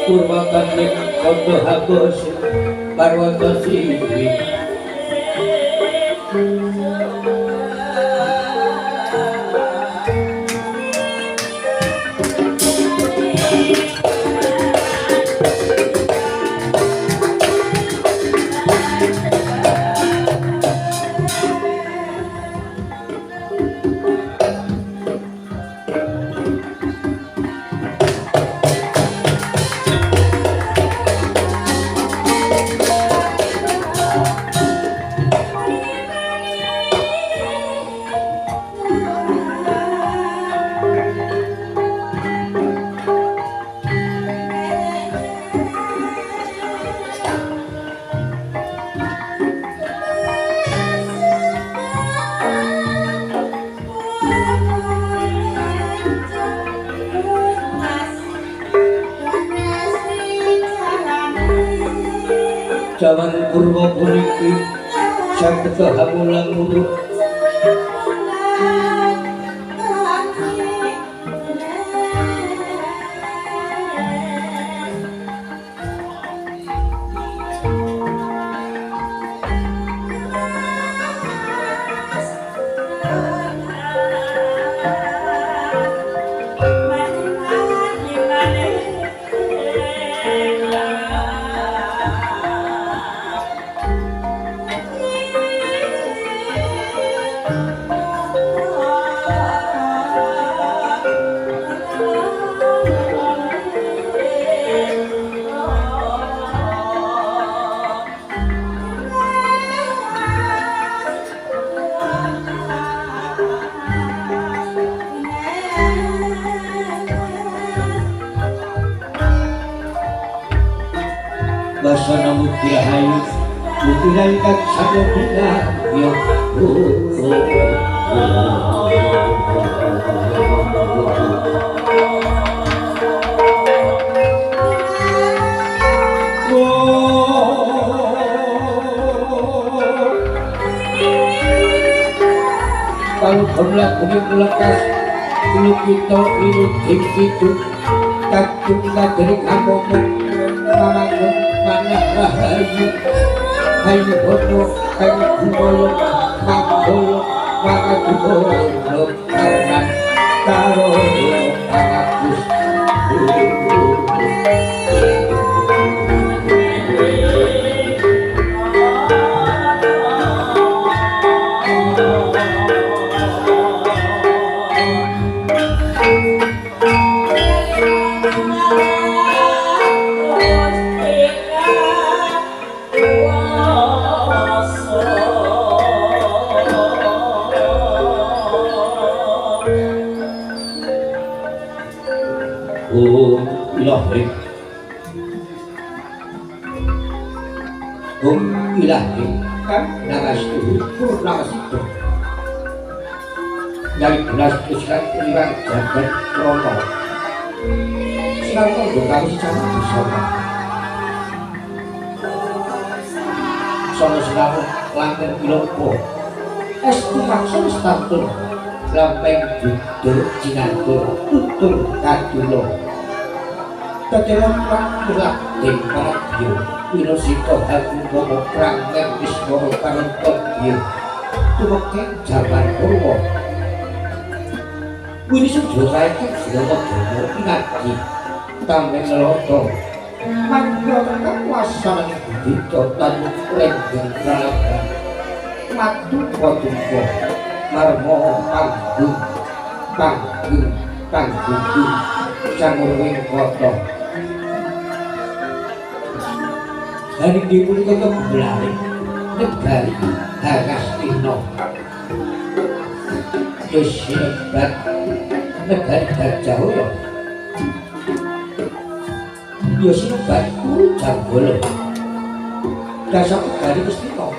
purwakaning kondo habos parwata siwi Jaman purwa puniki saged hamulang mundur Basana mutihayu mutihayu kang sada bina yo kalau berlaku punya melekas ini kita ini itu kacung dari kampung manakun manah rahayu hayu bodo hayu kumoyo makoyo makadumoyo karena karoyo makakus ilahi kan nagastu purnamasitu dari belas tusiran liwat jagat rono siapa bukan secara bersama sama selalu lantai pilompo estu maksud status lampeng budur jinatur tutur kadulo kedalam praktilak dan paradyo Winosito Hagung Bomo Prangken Wismoro Panonton Biu Tumekeng Jaman Purwo Winisudro Kaiken Sudono Bomo Pinagi Tameng Loto Manggara Kekuasaan Budito Tanu Renggeng Pralagan Matu Kodumbo Marmo Panggung Panggung Panggung Cangurwing Koto hari dipun kota belari negari Harastino Yosibat negari Gajaholo Yosibat Janggolo dasar negari Kustino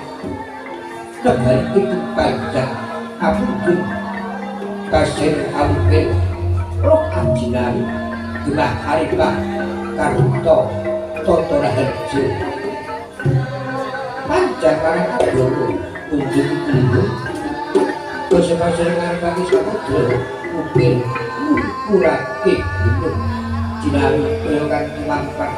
negari itu panjang Abudun Kasir Ampil Roh Anjinari Gemah Haripah Karuto Toto Raharjo Panjang Adono Unjung Ibu Basa-basa dengan kaki Samudra Upil Kurake Gunung Sinawi kaya kang tumampang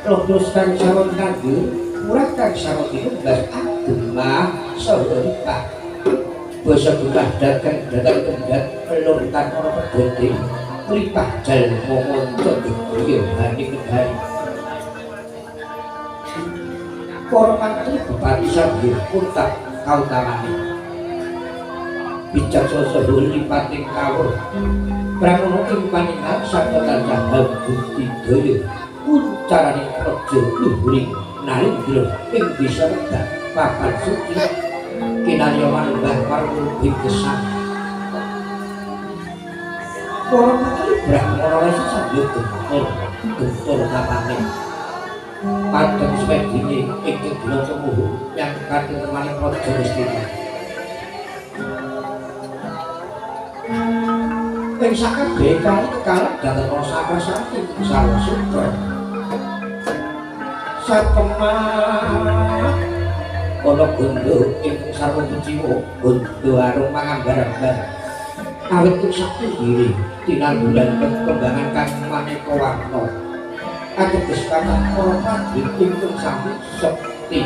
Lodus kang saron kanggo murah kang saron itu bas agema sauripah basa gembah dagang kendat peluntan orang pedode ripah jalma monco degriya hani kedari para mantri bupati sambil putak kautamane bijaksana lipating kawruh pramono ing paningal sabda tansah bukti daya uncaraning praja luhuring nalindra ing bisa wedah papan suci kinarya manembah marang ing gesang para menteri brahmana rasa sambil gentur kapane padang sepedine ing dina temuhu yang katemani praja Gustina ing sakabeh kali kekalak dhateng rasa prasasti sarwa sutra satemah ana gondo ing sarwa jiwa gondo arung mangambar-ambar awit sakti diri tinanggulan perkembangan kang maneka warna ateges kathah para padri ingkang sami sekti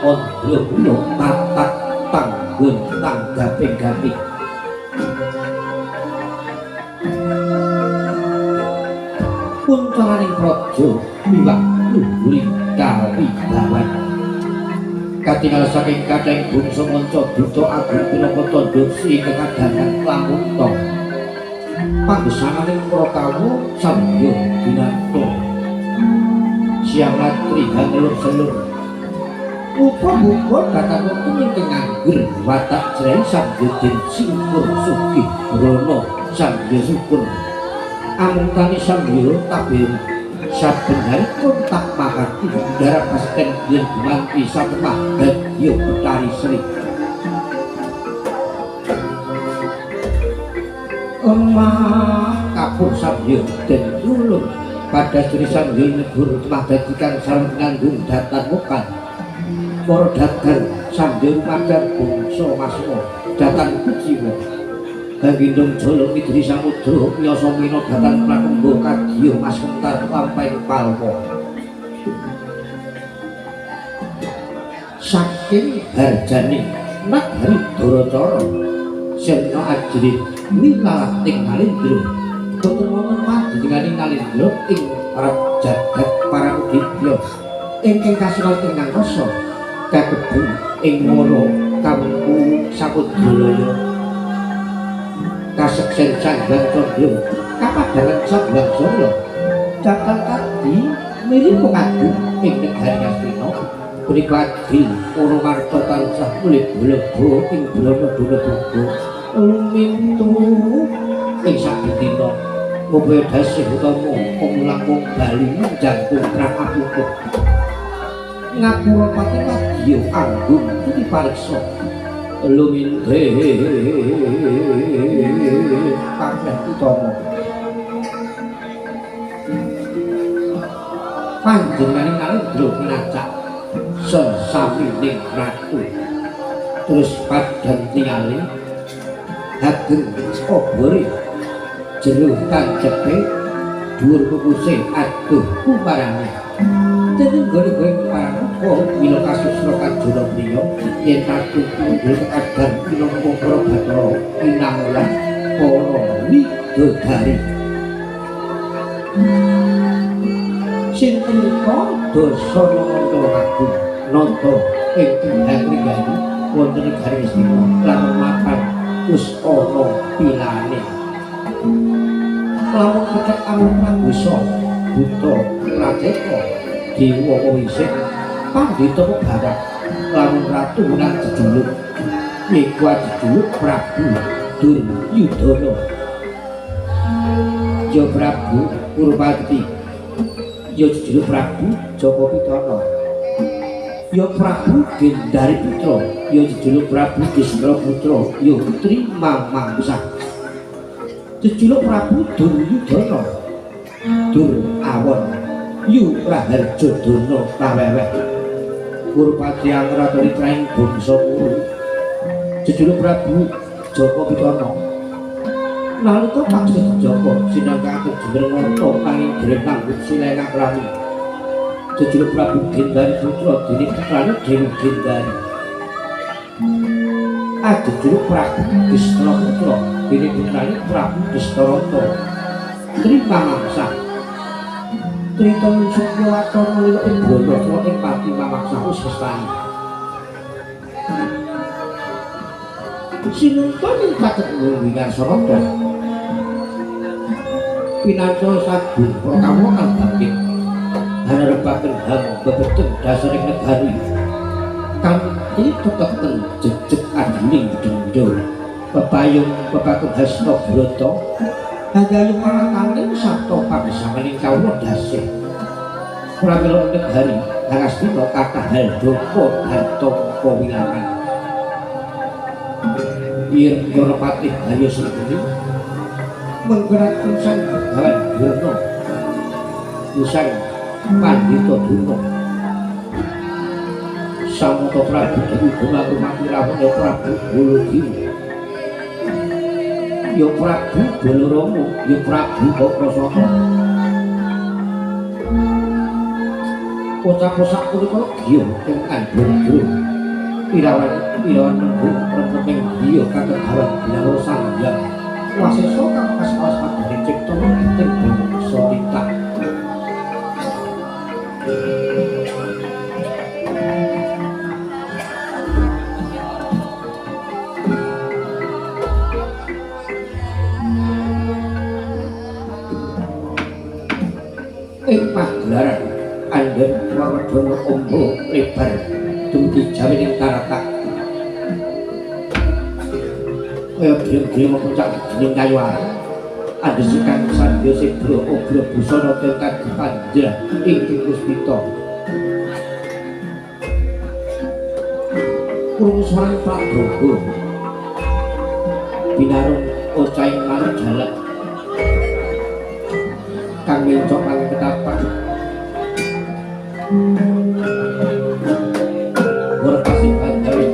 ondro guna tatak tanggun tanggaping-gaping puntaraning praja miwah luhuring kawibawan katingal saking kathahing bangsa manca duta agung pinaka tandha sing kekadangan lamunta panggesananing para tamu samya dinarta siang latri hanelur selur muga-muga datang wektu ingkang nganggur watak jreng samjudin singkur sugih brana samya syukur amungkane samya tabir saben hari kontak makati darah pasten yen gumanti satemah dadya petari sri omah kapur samya den ulung pada sri samya negur temah dadi kang sareng nganggung datan mukan para dagang samya rumadhan bangsa masmo datan kuciwa Gagindung jolo midri samudra nyasa mina datan prakumba kadya mas kentar lampahing palma saking harjaning nagari Daracara sena ajrit wilalating Nalindra boten wonten panjenenganing Nalindra ing para jagat Paramudya ingkang kasuwun ingkang rasa kakebu ing mara kampu Samudralaya kaseksen Sanggang Condro kapadangan Sanggang Surya datang tadi mirip pengadu ing negari Astina punika adil para marta tansah mulih blebo ing brana-brana tuga lumintu ing sabdina moga dasih utama kumlangkung bali njangkung prapapuku ngapura pati kadya anggung dipariksa luminte kabeh utama panjenengan Nalindra nacak sesamining ratu terus padhang tingali ageng obore jero kancepe dhuwur kukuse aduh kumarane dene gone-gone paraga mila kasusra kanjana priya yen ratu punjul kadang pinangka para bathara pinamulan para widodari sing punika Dasana Agung nata ing tindhang ringgani wonten negari Astina lan mapan wis ana pilane lamun kecek amun Prabusa buta rajeka dewa wisik pandhita barat lamun ratu lan jejuluk iku jejuluk Prabu Duryudana ya Prabu Purwati ya jejuluk Prabu Jaka Pitana ya Prabu Gendari Putra ya jejuluk Prabu Gisra Putra ya Trimamangsa jejuluk Prabu Duryudana Dur Awon yu Raharja Dana Kaweweh Purwati angratoni traing bangsa Kuru jejuluk Prabu Jaka Pitana nalika Paksih Joko sinangkaken Jembrengata nanging dereng nganggut silengang rami. Jejuluk Prabu Gendari putra dening putrane Dewi Gendari. Jejuluk Prabu Bistra putra dening putrane Prabu Bistarata. Trima mangsa. Trita Sukya Watana lila ing Brana ing pati mamaksa wis kestani. Sinungton ing caket wingar Sarada. Pinanca sabun prakawa kang bangkit. Harepaken ham bebeten dasaring negari. Kanthi teteten jejeg adining dendha. Pepayung pepatung Hasta Brata. Hagayung marakaning sarta pagesanganing kawula dasih. Pramila negari Hangastina kathah hal doko harta kawilangan. Yen Gorapati Hayya Srikuni menggerakkan sang Begawan Wirna Usang Pandhita Durna Samata Prabu Dewi Gumapurmati Rawuh ya Prabu Baladewa ya Prabu Balarama ya Prabu Bakrasata. Kocap-kocap punika giya ing andhra irawan nembung rempeng giya kakegawan Bilara Sanghyang Wasesa kang pas-pas padane cipta ing bangsa titah. Ing pagelaran andhen Warmadana Amba lebar dumugi jawining taratak. Kaya dhewe-dhewe mepuncak dening kayu arang. Andhesikan Sandya Sedra Obra Busana Tingkat Pandra ing Puspita. Krungu sareng Prabowo. Binarung ocahing manuk jalak. Kang mencok kang ketapak. Ora kasih panjang.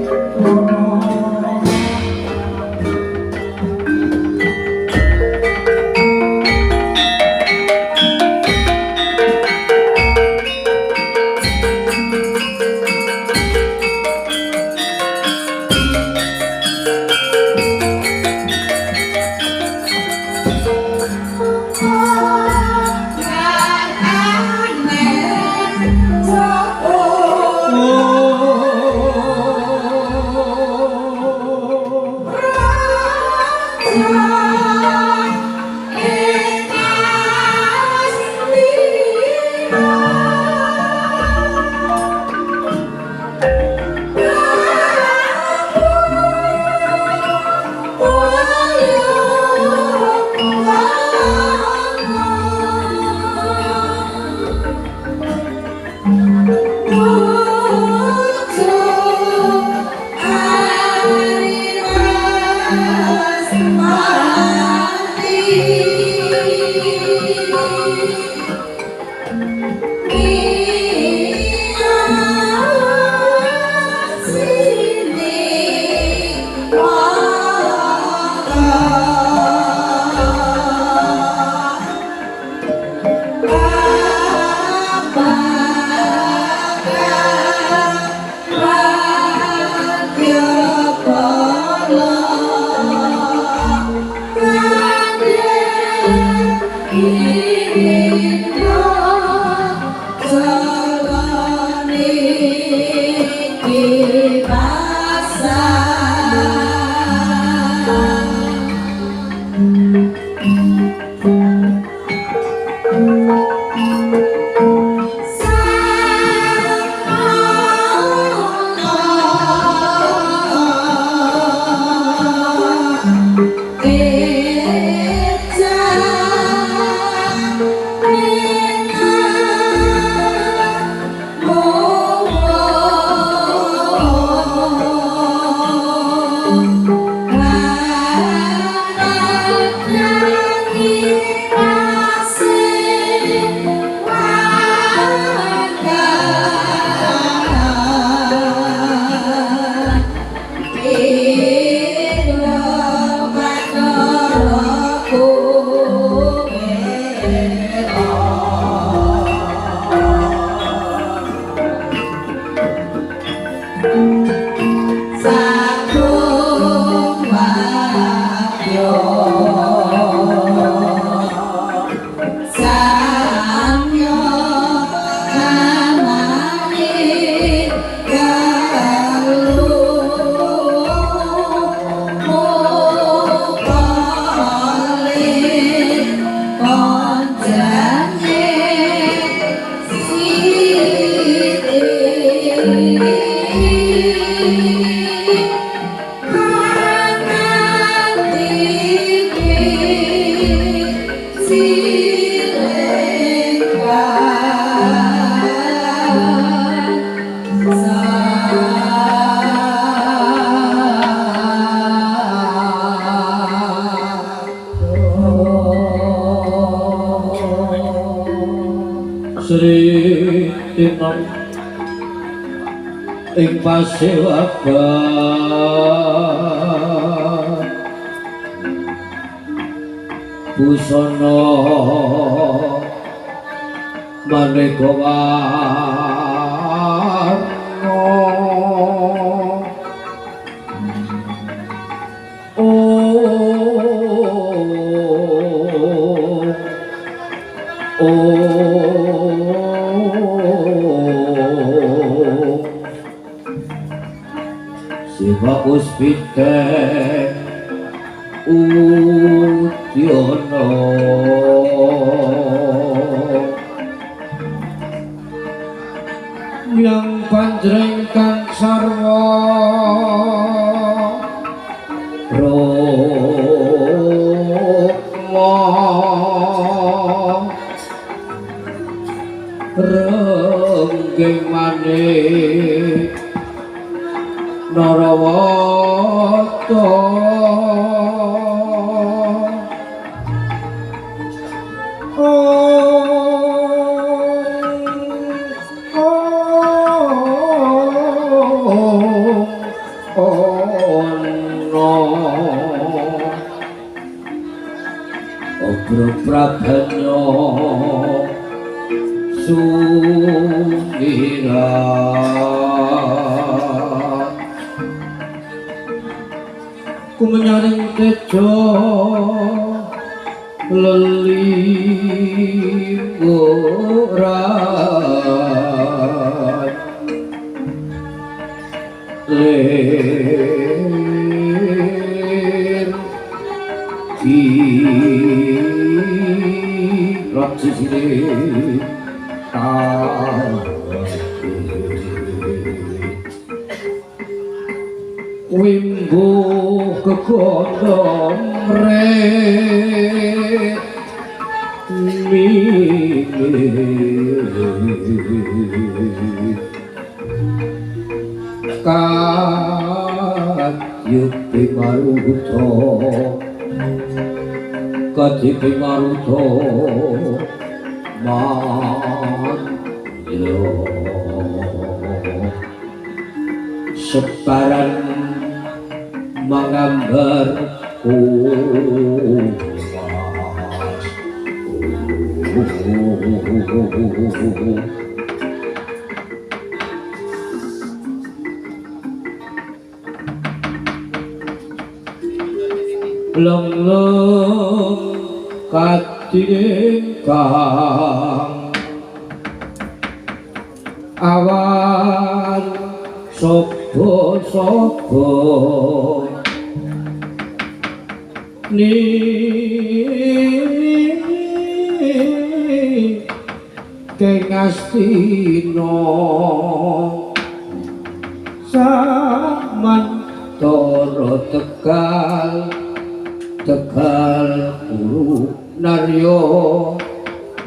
Sri Tinom ing pasewakan busana maneka warna Siva Puspite Udyono yang panjrengkan sarwa Roma renggeng manik Narawata Obro Prabhanya Sumira Kumenyaring tejo lelimuran ler di raksisine Wimbo kekodom ret Kadyuti maruto Kadyuti maruto Manyo Separan menggambar Leng-leng katingkang awan sopo-sopo ni kengastina saman toro tegal guru naryo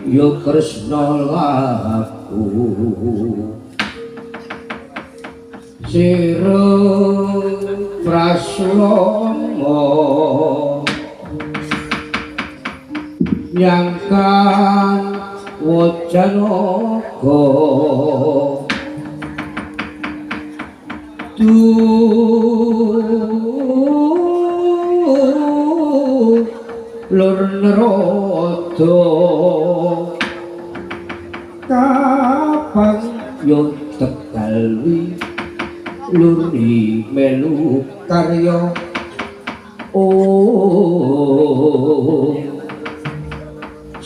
yo kresna laku sireng praslama nyangkan wacanaga lur nerata kapang yo tegal luri melu karya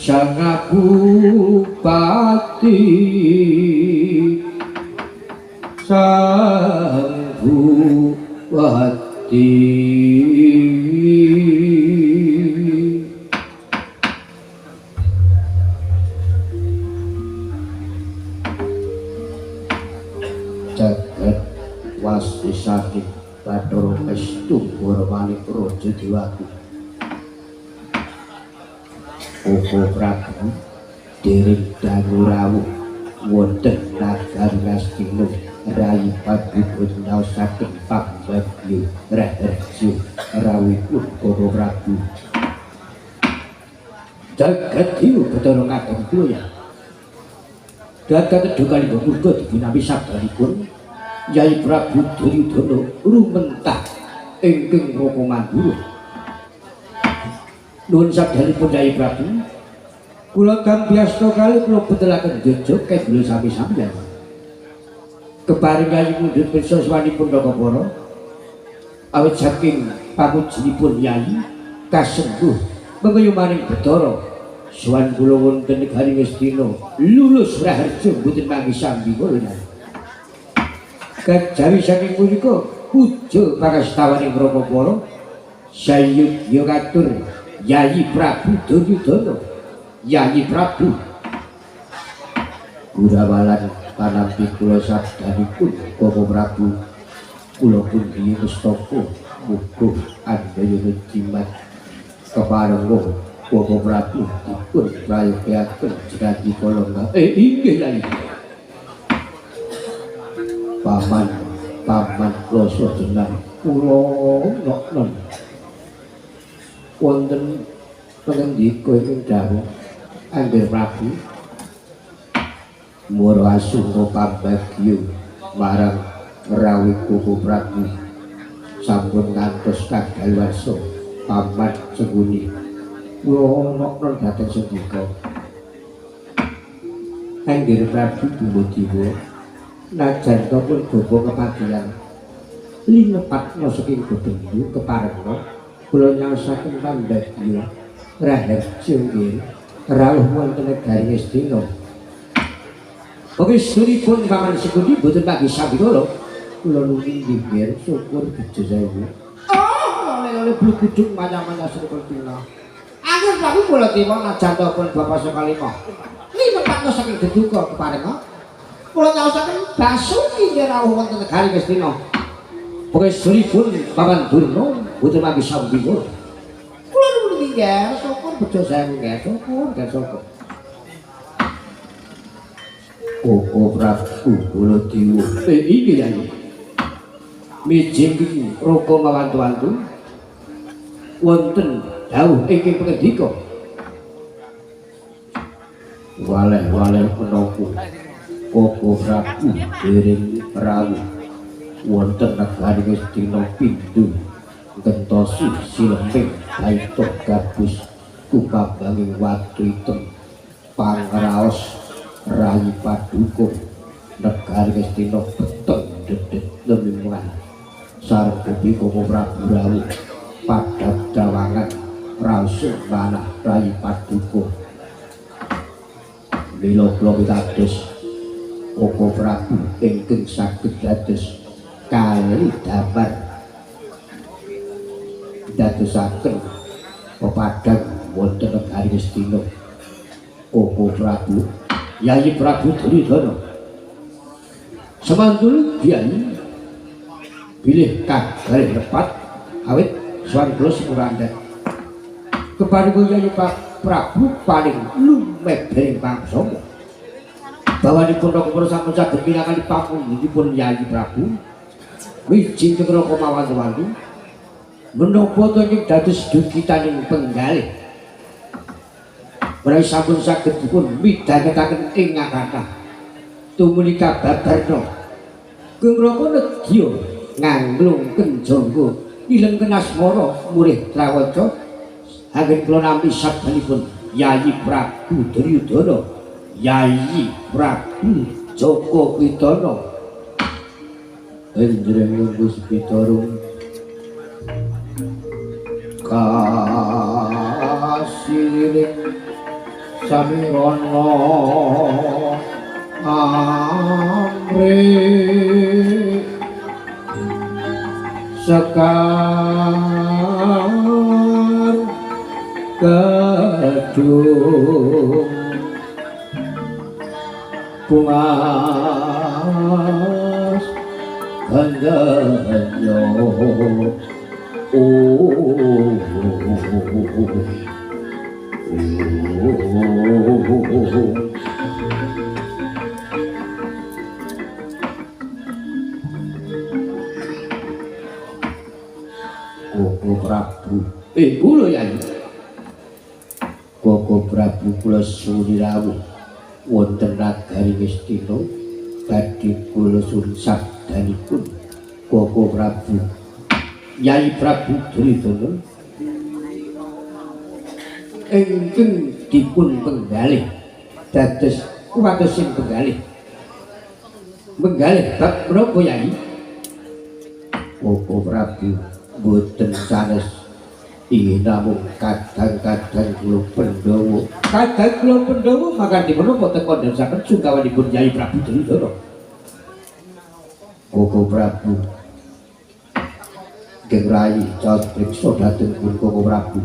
sang bupati sang bupati jagat wasti sakit Bathara Estu Manik Raja Dewati Koko Prabu dereng dangu rawuh wonten nagari Ngastina rayi padipun naosaken pambagyo raharja rawuhipun Koko Prabu jagat iku Bathara Ngagem kula ya Dadak tedukanipun murka dipinami sabaripun Yai Prabu Duryudana rumentah ingkang Raka Mandura. Nuwun sabdanipun Yai Prabu, kula gambyasta kalih kula betelaken jejeg kedula sami-samian. Keparing Yai mundhut pirsa swanipun Rakapara awit saking pamujinipun Yai kasengguh mengayumaning Bathara Suwan kula wonten negari Ngastina lulus raharja mboten manggi sambi kula. Kajawi saking punika puja pangastawaning Rakapara sayudha katur Yai Prabu Duryudana. Yai Prabu Gurawalan panampi kula sabdanipun Bapak Prabu kula pun biye mestaka muga andayana jimat keparenga Bapak Prabu dipun prayogaken janji kala inggih Yai. Paman kula sedenang kula nok-nok wonten pangendika ingkang dawuh Angger Prabu mura asunga pambagya marang rawi Bapak Prabu sampun ngantos kadaluwarsa paman seguni kula nok-nok dhateng sendika. Angger Prabu Baladewa najan pun bapa kepadian linepatna saking bebendu keparengna kula nyaosaken pambagya raharja nggih rawuh wonten negari Ngastina. Pangestanipun paman seguni boten manggi sambi kala kula nuwun nggih syukur bejo sewu. Oleh blugudung manyang-manyang srepeltina. Angger Prabu Baladewa najan pun bapa sakalima linepatna saking deduka keparengna kula nyaosaken Basuki rawuh wonten negari Ngastina. Pangestanipun paman Durna boten manggi sambi kala. Kula nuwun nggih syukur bejo sewu nggih syukur. Bapak Prabu Baladewa inggih Yai. Mijing Raka mawantu-wantu wonten dawuh ingkang pangendika waleh-waleh menapa Bapak Prabu dereng rawuh wonten negari Ngastina pindho gentosi silemping baita gabus kupabanging watu item pangraos Rai Paduka negari Ngastina beteng dedet lemimuan sareng Bapak Prabu rawuh padhap dawangan raos manah Rai Paduka mila kula pitados Bapak Prabu ingkang saged dados kali damar dadosaken pepadang wonten negari Ngastina. Bapak Prabu Yai Prabu Duryudana semantul Yai bilih kagarih lepat awit swan kula sepurandhet keparing Yai Prabu paling lumebeng pangsama bawanipun Rakapara sampun saged minangkani pamundhutipun Yai Prabu wijing Raka mawantu-wantu menapa to ing dados dukitaning penggalih menawi sampun saged dipun midhangetaken ing ngakatah tumunika babarna Kang Raka nedya nganglungken jangga ilengken asmara murih trawaca anggen kula nampi sabdanipun Yai Prabu Duryudana Yai Prabu Joko Widana Endreng Gus Pitarung kasiring samirana amri sekar kedung pungas gandanyo Bapak Prabu kula Yai Bapak Prabu kula suwun rawuh wonten nagari Ngastina badhe kula suwun sabdanipun Koko Prabu Yai Prabu Duryudana ingkang dipun penggalih dados kuwatosing penggalih bab menapa Yai? Koko Prabu boten sanes inggih namung kadang-kadang kula Pandhawa makantipun menapa teka ndadosaken sungkawanipun Yai Prabu Duryudana. Koko Prabu Gengrayi caos priksa dhateng pun Koko Prabu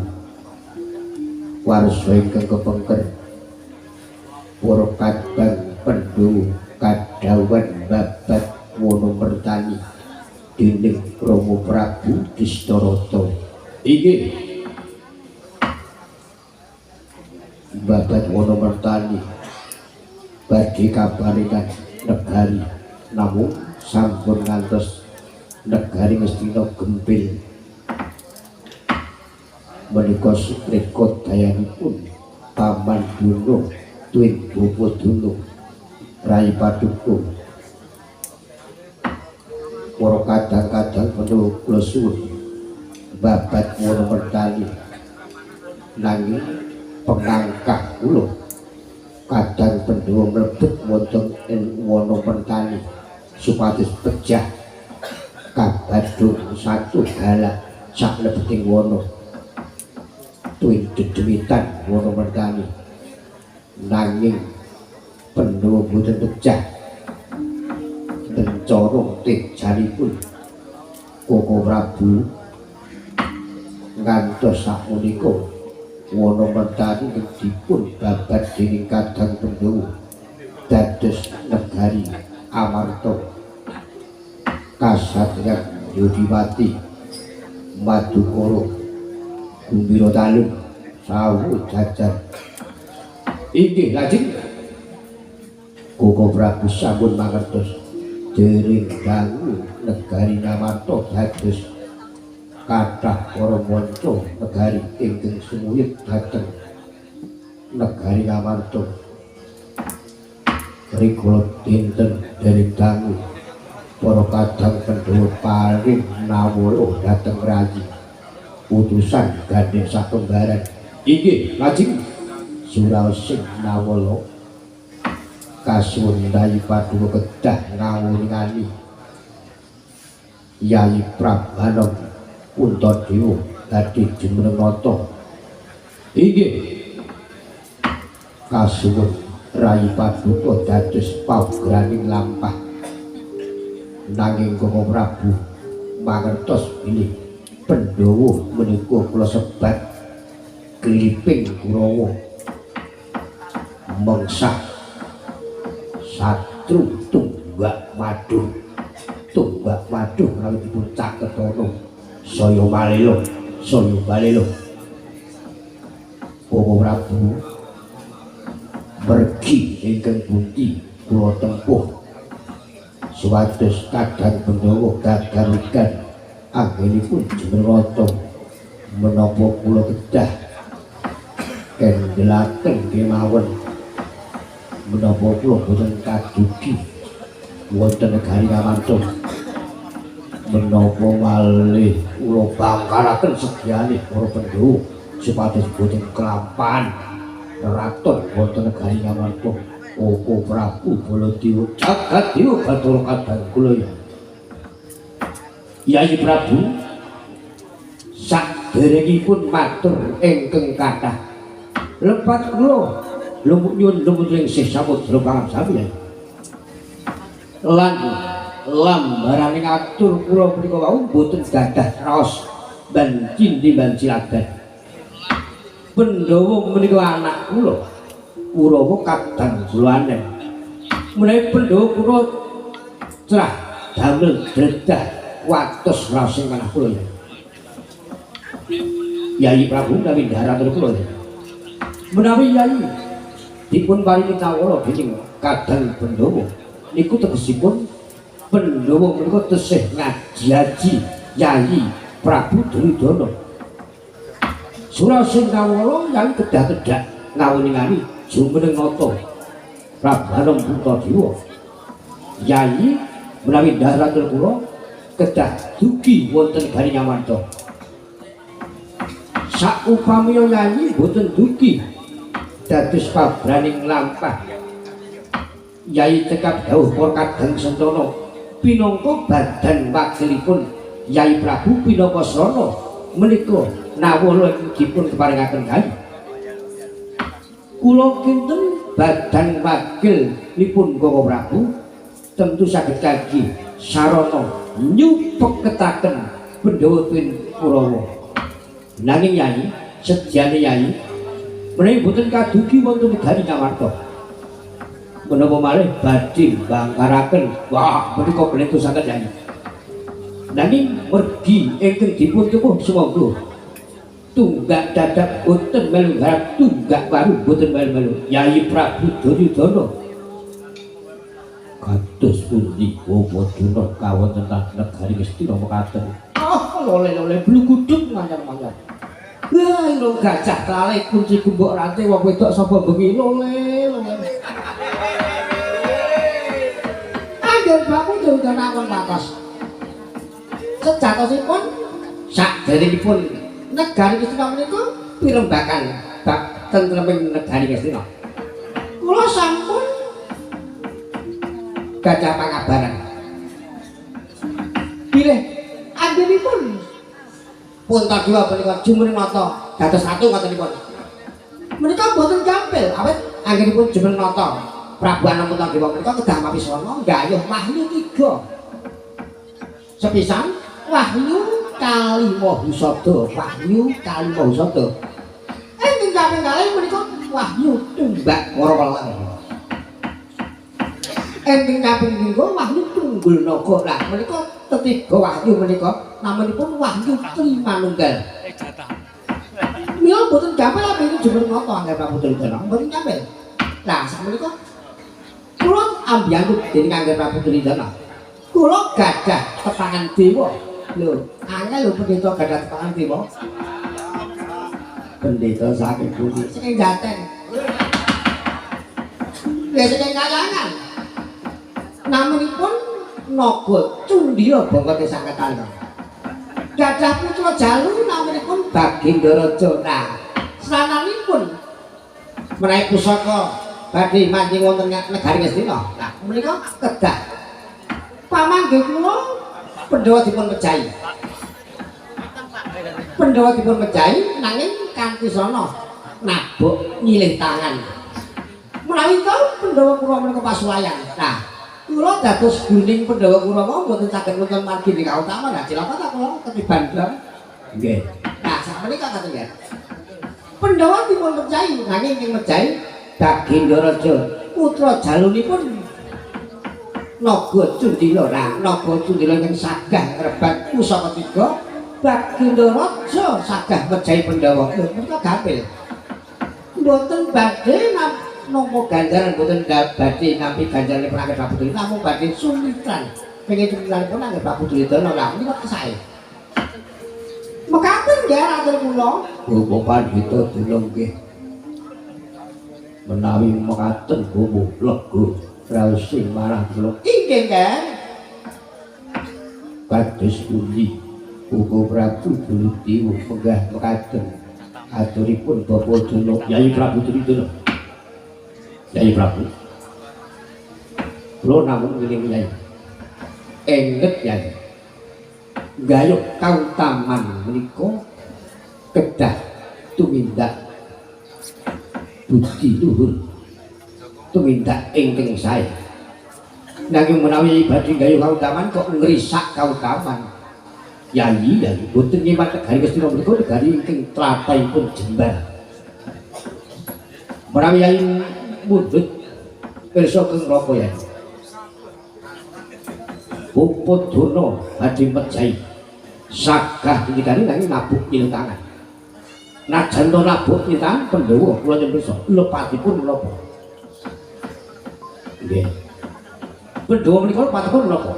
warsa ingkang kepengker para kadang Pandhawa kadhawan babat Wonomertani dening Rama Prabu Distarata. Inggih babat Wonomertani badhe kaparingan negari namung sampun ngantos negari Ngastina gempil menika sukreka dayanipun Paman Duna tuwin Bapa Duna Rai Paduka para kadang-kadang Pandhawa kula suwun babat Wonomertani nanging pengangkah kula kadang Pandhawa mlebet wonten ing Wonomertani supados pejah kabadung satu galak saklebeting wono tuwin dedemitan Wonomertani nanging Pandhawa boten pejah rencana tejanipun Koko Prabu ngantos sapunika Wonomertani dipun babat dening kadang Pandhawa dados negari Amarta Kasatriyan Yodiwati Madukara Gumbira Talun sawu jajar. Inggih lajeng Koko Prabu sampun mangertos dereng dangu negari Amarta dados kathah para manca negari ingkang sumuyut dhateng negari Amarta. Rikala dinten dereng dangu para kadang Pandhawa paring nawala dhateng rayi utusan gandeng sakembaran. Inggih lajeng Suraosing nawala kasuwun Yai Paduka kedah ngawuningani Yai Prabana Puntadewa badhe jumeneng nata. Inggih kasuwun Rai Paduka dados paugraning lampah nanging Koko Prabu mangertos bilih Pandhawa menika kula sebat kliping Kurawa mengsah satru Tunggak Maduh menawi dipun caketana saya balela Koko Prabu pergi ingkang pundi kula tempuh supados kadang Pandhawa gagarikan anggenipun jumenrata menapa kula kedah kendhelaken kemawon menapa kula boten kadugi wonten negari Amarta menapa malih kula bangkalaken sedyane para Pandhawa supados boten kelampahan raton wonten negari Amarta. Koko Prabu Baladewa Jagadéwa Bathara kadang kula Yai Prabu saderengipun matur ingkang kathah lepat kula lumut nyuwun lumut ing samudra pangamsami lan lambaraning atur kula menika wau boten gadah raos banjindi banjilagan. Pandhawa menika anak kula Kurawa kadang julanen menawi Pandhawa kula cerah damel dredah watos raosing manah kula Yai Prabu menawi dharatur kula menawi Yai dipun paringi kawula dening kadang Pandhawa niku tegesipun Pandhawa menika tesih ngaji Yai Prabu Duryudana. Suraosing kawula Yai kedah-kedah ngawuningani jumeneng nata Prabanom Puntadewa Yayi menawi dhahratul kula kedah dugi wonten Gari Nyawanta. Saupamiya Yayi boten dugi dados pabraning lampah Yayi cekap dawuh para kadang sentana pinangka badan wakilipun Yayi Prabu Pinakasrana menika nawala dipun keparingaken Yayi. Kula kinten badan wakilipun Koko Prabu tentu saged kangge sarana nyupeketaken Pandhawa Twin Kurawa. Nanging Yayi sejane Yayi menawi boten kadugi wonten Gari Nyawanta menapa malih badhe bangkaraken wah menika benetu saged Yayi. Nanging mergi ingkang dipun tuwuh sumangga tunggak dadak boten melu garap tunggak baru boten melu Yayi Prabu Duryudana kados pundi Bawaduna kawonten negari Ngastina mekaten. Lole-lole bluguduk manjar-manjar. Lah ira gajah kalih kunci gumbok rantai wong wedok sapa bengi lole-lole. Angger baku Duryudana kon patos. Sejatosipun sakderengipun negari Ngastina menika pirembakan bab tentreming negari Ngastina. Kula sampun gadah pangabaran. Bilih anggenipun Puntadewa menika Jumrenata dados ratu ngotenipun. Menika boten gampil awit anggenipun Jumrenata Prabu Anom Puntadewa menika kedah mapisana nggayuh wahyu 3. Sepisan wahyu Kalimahusada, wahyu Kalimahusada. Ing kaping kalih menika wahyu Tumbak Warawelang. Ing kaping pindho wahyu Tunggul Naga. Lah menika ketiga wahyu menika namanipun wahyu Trimanunggal. Mila boten gampil ambil Jumrenata Angger Prabu Duryudana, boten gampil. Lah sakmenika kula ambyangku dening Angger Prabu Duryudana. Kula gadah tepangan dewa. Lho, angel lho pendeta gadah tepangan dewa. Pendeta saking pundi? Saking Jateng. Lha saking Kayangan. Namanipun Naga Cundya Bangkate Sangkatana. Gadah putra jalu namanipun Bagendaraja. Nah, srananipun menawi pusaka badhe manjing wonten negari Ngastina. Nah, menika kedah pamanggih kula Pandhawa dipun mejahi. Pandhawa dipun mejahi nanging kanthi srana nabok nyilih tangan. Menawi to Pandhawa kula menika pasuwayan. Nah, kula dados guning Pandhawa Kurawa mboten saged wonten margi ing kautama. Lah cilaka ta kula ketiban blam. Nggih. Nah, sakmenika katen nggih. Pandhawa dipun mejahi nanging ing mejahi Bagendaraja putra jalunipun Naga Cundila. Nah, Naga Cundila ing sagah ngrebat pusaka 3, Bagendaraja sagah mejahi Pandhawa. Lho, menika gampil. Mboten badhe nampa ganjaran, mboten badhe nampi ganjaran Angger Prabu Duryudana, namung badhe sumitran. Pengin sumitranipun Angger Prabu Duryudana. Lah menika kesae. Mekaten nggih atur kula. Bapak Pandhita Dunung nggih. Menawi mekaten bobo lega raosing marang kula. Inggih, Kang. Kados pundi Koko Prabu Duryudana menggah mekaten aturipun Bapak Dunung Yayi Prabu Duryudana. Yayi Prabu. Kula namung ngiling Yayi. Enget Yayi. Gayuh kautaman menika kedah tumindak budi luhur, tumindak ingkang sae. Nanging menawi badhe gayuh kautaman kok ngrisak kautaman. Yayi boten nyimak negari Ngastina menika negari ingkang tlatahipun jembar. Menawi Yayi mundhut pirsa keng ngraka Yayi. Upadana badhe mejahi sagah nyikani nanging nabuk nyilih tangan. Najan to nabuk nyilih tangan Pandhawa kula nyuwun pirsa lepatipun menapa? Nggih. Pandhawa menika lepatipun menapa?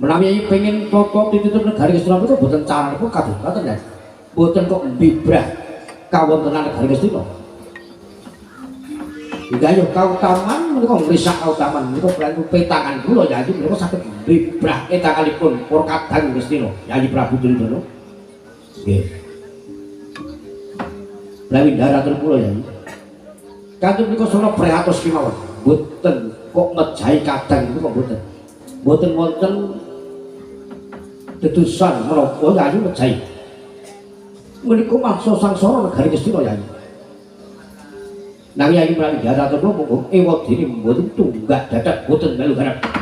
Menawi pengin tata pitutur negari Ngastina menika boten caranipun kados ngoten ya. Boten kok mbibrah kawontenan negari Ngastina. Hingga yo kautaman menika ngrisak kautaman menika kaliyan petangan kula Yayi menika saged bibrah etanganipun para kadang Gustina Yayi Prabu Duryudana. Nggih. Lawindharaken kula Yayi. Kanthi menika sono prihatos kemawon. Mboten kok ngejahi kadang niku kok mboten. Mboten wonten dedusan menapa Yayi ngejahi. Menika mangsa sangsara negari Gustina Yayi. Nanging Yayi Lawindharaken kula monggo ewadene mboten tunggak dadak mboten melu garap.